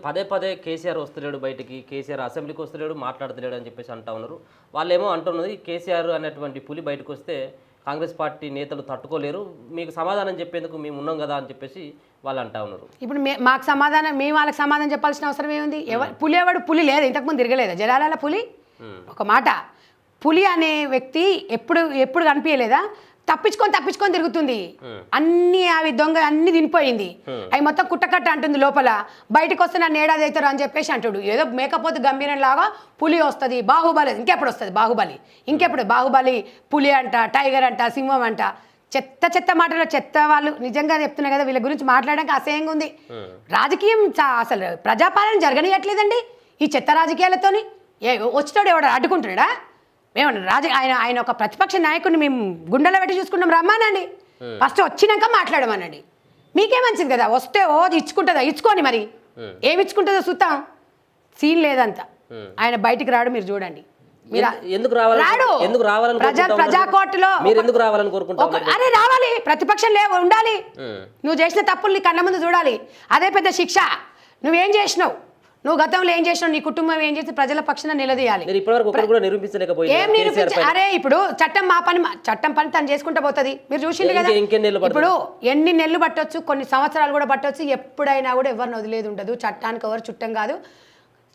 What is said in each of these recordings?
పదే పదే కేసీఆర్ వస్తలేడు బయటికి, కేసీఆర్ అసెంబ్లీకి వస్తలేడు, మాట్లాడతలేడు అని చెప్పేసి అంటా ఉన్నారు. వాళ్ళేమో అంటున్నది కేసీఆర్ అనేటువంటి పులి బయటకు వస్తే కాంగ్రెస్ పార్టీ నేతలు తట్టుకోలేరు, మీకు సమాధానం చెప్పేందుకు మేము ఉన్నాం కదా అని చెప్పేసి వాళ్ళు అంటా ఉన్నారు. ఇప్పుడు మాకు సమాధానం, మేము వాళ్ళకి సమాధానం చెప్పాల్సిన అవసరం ఏముంది? పులి ఎవడు? పులి లేదు, ఇంతకుముందు తిరగలేదా జలాల పులి? ఒక మాట, పులి అనే వ్యక్తి ఎప్పుడు కనిపించలేదా? తప్పించుకొని తిరుగుతుంది. అన్ని అవి దొంగ అన్ని తినిపోయింది, అవి మొత్తం కుట్టకట్ట అంటుంది లోపల. బయటకు వస్తే నన్ను ఏడాది అవుతారు అని చెప్పేసి అంటాడు. ఏదో మేకపోతే గంభీరం లాగా పులి వస్తుంది, బాహుబలి ఇంకెప్పుడు వస్తుంది? ఇంకెప్పుడు బాహుబలి పులి అంట, టైగర్ అంట, సింహం అంట. చెత్త మాటలు, చెత్త వాళ్ళు. నిజంగా చెప్తున్నా కదా, వీళ్ళ గురించి మాట్లాడడానికి అసహ్యంగా ఉంది. రాజకీయం అసలు ప్రజాపాలన జరగనియట్లేదండి ఈ చెత్త రాజకీయాలతోని. వచ్చేటోడు ఎవడ అడ్డుకుంటున్నాడా? మేమన్నా ఆయన ఒక ప్రతిపక్ష నాయకుడిని మేము గుండెలో పెట్టి చూసుకుంటాం, రమ్మానండి. ఫస్ట్ వచ్చినాక మాట్లాడమనండి. మీకే మంచిది కదా, వస్తే ఇచ్చుకుంటుందా? ఇచ్చుకోని మరి ఏమి ఇచ్చుకుంటుందో చూస్తాం. సీన్ లేదంతా. ఆయన బయటికి రాడు, మీరు చూడండి. ప్రజాకోర్టులో అరే రావాలి, ప్రతిపక్షం ఉండాలి. నువ్వు చేసిన తప్పులు నీ కళ్ళ ముందు చూడాలి, అదే పెద్ద శిక్ష. నువ్వేం చేసినావు, నువ్వు గతంలో ఏం చేసినావు, నీ కుటుంబం ఏం చేసి ప్రజల పక్షాన నిలదీయాలి. అరే ఇప్పుడు చట్టం పని తను చేసుకుంటూ పోతుంది. మీరు చూసిండు కదా, ఇప్పుడు ఎన్ని నెలలు పట్టొచ్చు, కొన్ని సంవత్సరాలు కూడా పట్టొచ్చు. ఎప్పుడైనా కూడా ఎవరిని వదిలేదు ఉండదు. చట్టానికి ఎవరు చుట్టం కాదు.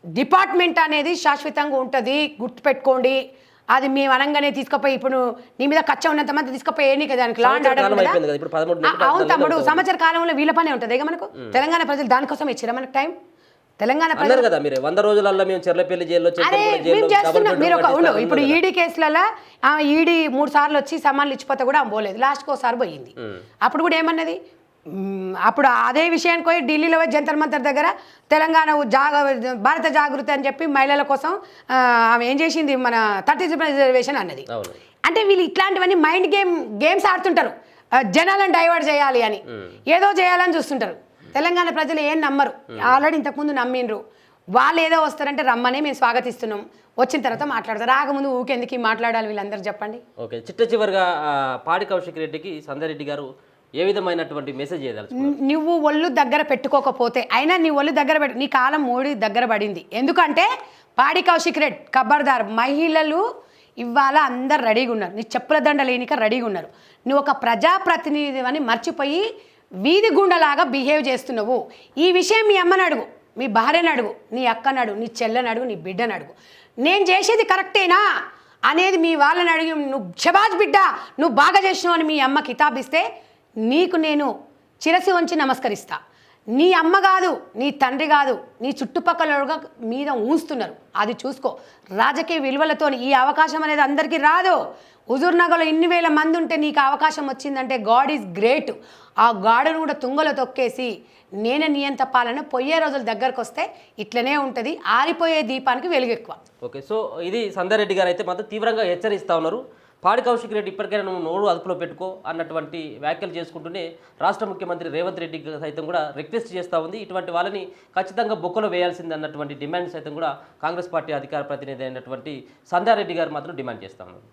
డిపార్ట్మెంట్ అనేది శాశ్వతంగా ఉంటుంది, గుర్తుపెట్టుకోండి. అది మేము అనంగానే తీసుకుపోయి ఇప్పుడు నీ మీద కచ్చ ఉన్నంత మంది తీసుకుపోయి కదా దానికి లా అండ్ ఆర్డర్. అవును తమ్ముడు, సంవత్సర కాలంలో వీళ్ళ పనే ఉంటుంది. ఇక మనకు తెలంగాణ ప్రజలు దానికోసం ఇచ్చారా మనకు టైం? తెలంగాణ ప్రజలు కదా మీరు 100 రోజులలో మేము చెర్లపల్లి జైల్లో ఇప్పుడు ఈడీ కేసులలో ఈడీ 3 సార్లు వచ్చి సమాన్లు ఇచ్చిపోతే కూడా పోలేదు, లాస్ట్కి ఒకసారి పోయింది. అప్పుడు కూడా ఏమన్నది, అప్పుడు అదే విషయానికి పోయి ఢిల్లీలో జంతర్ మంతర్ దగ్గర తెలంగాణ భారత జాగృతి అని చెప్పి మహిళల కోసం ఆమె ఏం చేసింది, మన 30% రిజర్వేషన్ అన్నది. అంటే వీళ్ళు ఇట్లాంటివన్నీ మైండ్ గేమ్స్ ఆడుతుంటారు, జనాలను డైవర్ట్ చేయాలి అని, ఏదో చేయాలని చూస్తుంటారు. తెలంగాణ ప్రజలు ఏం నమ్మరు, ఆల్రెడీ ఇంతకుముందు నమ్మిండ్రు. వాళ్ళు ఏదో వస్తారంటే రమ్మనే మేము స్వాగతిస్తున్నాం, వచ్చిన తర్వాత మాట్లాడతారు. రాకముందు ఊకెందుకు మాట్లాడాలి వీళ్ళందరూ చెప్పండి. ఓకే, చివరిగా పాడి కౌశిక్ రెడ్డికి సంధ్యారెడ్డి గారు ఏ విధమైనటువంటి మెసేజ్ చేయదలుచు? నువ్వు ఒళ్ళు దగ్గర పెట్టుకోకపోతే, అయినా నీ ఒళ్ళు దగ్గర నీ కాలం మోడీ దగ్గర పడింది. ఎందుకంటే పాడి కౌశిక్ రెడ్డి ఖబర్దార్, మహిళలు ఇవాళ అందరు రెడీగా ఉన్నారు, నీ చెప్పుల దండ లేనిక రెడీగా ఉన్నారు. నువ్వు ఒక ప్రజాప్రతినిధి అని మర్చిపోయి వీధి గుండలాగా బిహేవ్ చేస్తున్నావు. ఈ విషయం మీ అమ్మని అడుగు, మీ భార్యను అడుగు, నీ అక్కని అడుగు, నీ చెల్లెని అడుగు, నీ బిడ్డను అడుగు. నేను చేసేది కరెక్టేనా అనేది మీ వాళ్ళని అడిగి, నువ్వు షబాజ్ బిడ్డ నువ్వు బాగా చేసినావు అని మీ అమ్మ కితాబిస్తే నీకు నేను శిరస్సు వంచి నమస్కరిస్తా. నీ అమ్మ కాదు, నీ తండ్రి కాదు, నీ చుట్టుపక్కల మీద ఊస్తున్నారు, అది చూసుకో. రాజకీయ విలువలతో ఈ అవకాశం అనేది అందరికీ రాదు. హుజూర్నగర్లో ఇన్ని వేల మంది ఉంటే నీకు అవకాశం వచ్చిందంటే గాడ్ ఈజ్ గ్రేట్. ఆ గాడును కూడా తుంగలో తొక్కేసి నేనే నియంత పాలన పోయే రోజుల దగ్గరకు వస్తే ఇట్లనే ఉంటుంది, ఆరిపోయే దీపానికి వెలుగు ఎక్కువ. ఓకే, సో ఇది సంధ్యారెడ్డి గారు అయితే మాత్రం తీవ్రంగా హెచ్చరిస్తూ ఉన్నారు. పాడి కౌశిక్ రెడ్డి ఇప్పటికైనా నువ్వు నోరు అదుపులో పెట్టుకో అన్నటువంటి వ్యాఖ్యలు చేసుకుంటూనే రాష్ట్ర ముఖ్యమంత్రి రేవంత్ రెడ్డి సైతం కూడా రిక్వెస్ట్ చేస్తూ ఉంది. ఇటువంటి వాళ్ళని ఖచ్చితంగా బొక్కలో వేయాల్సింది అన్నటువంటి డిమాండ్ సైతం కూడా కాంగ్రెస్ పార్టీ అధికార ప్రతినిధి అయినటువంటి సంధ్యారెడ్డి గారు మాత్రం డిమాండ్ చేస్తూ ఉన్నారు.